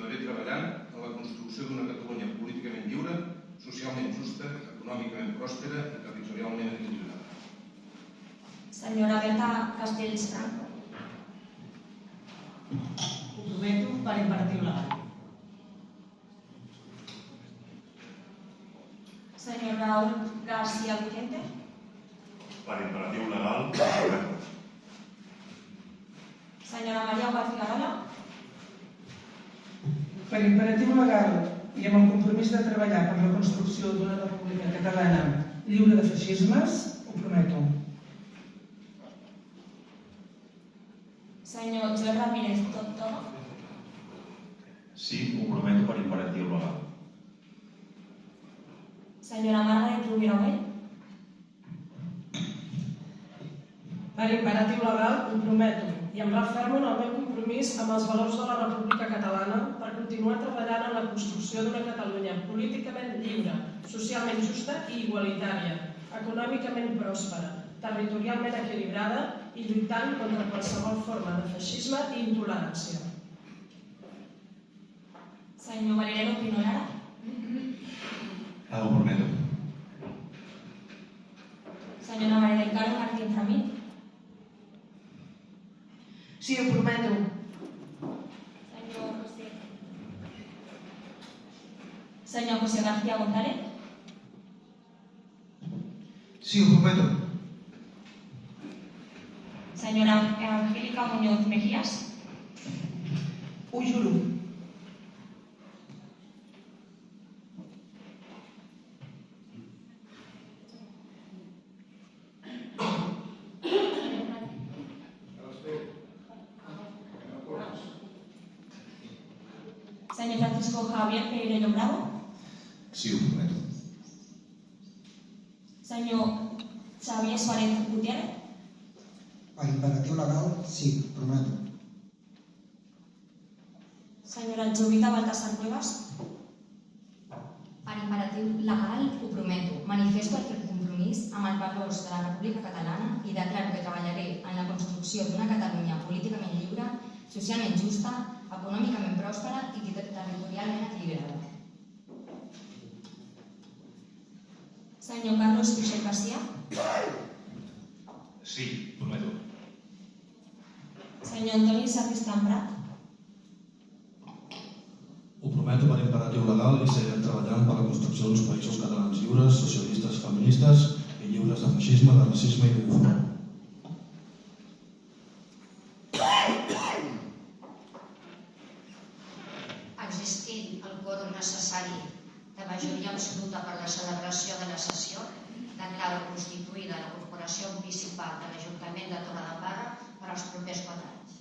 continuaré treballant en la construcció d'una Catalunya políticament lliure, socialment justa, econòmicament pròspera i territorialment equilibrada. Senyora Berta Castells Franco. Ho prometo per imperatiu legal. Senyor Raúl García Vicente. Per imperatiu legal, ho prometo. Senyora María Gual Figuerola. Per imperatiu legal i amb el compromís de treballar per la construcció d'una república catalana lliure de feixismes, ho prometo. Senyor Joel Ramírez Toma. Sí, ho prometo per imperatiu legal. Senyora Margaret Rovira Güell. Per imperatiu legal, ho prometo, i em refermo en el meu compromís amb els valors de la República Catalana per continuar treballant en la construcció d'una Catalunya políticament lliure, socialment justa i igualitària, econòmicament pròspera, territorialment equilibrada i lluitant contra qualsevol forma de feixisme i intolerància. Senyor Valeriano Pino Lara. Ho prometo. Senyora María del Carmen Martín Framín. Sí, ho prometo. Senyor José García González. Sí, ho prometo. Senyora Angélica Muñoz Mejías. Ho juro. Senyor Francisco Javier Pereiro Bravo. Sí, ho prometo. Senyor Xavier Suárez Gutiérrez. Per imperatiu legal, sí, prometo. Senyora Jovita Baltasar Cuevas. Per imperatiu legal, ho prometo. Manifesto el compromís amb els valors de la República Catalana i declaro que treballaré en la construcció d'una Catalunya políticament lliure, socialment justa, econòmicament pròspera i territorialment equilibrada. Senyor Carlos Pixel García. Sí, prometo. Senyor Antoni Sacristán Prat. Ho prometo per imperatiu legal i seguirem treballant per la construcció d'uns països catalans lliures, socialistes, feministes i lliures de feixisme, de racisme i d'homofòbia. Existint el quòrum necessari de majoria absoluta per la celebració de la sessió, declaro constituïda la corporació municipal de l'Ajuntament de Torredembarra per als propers 4 anys.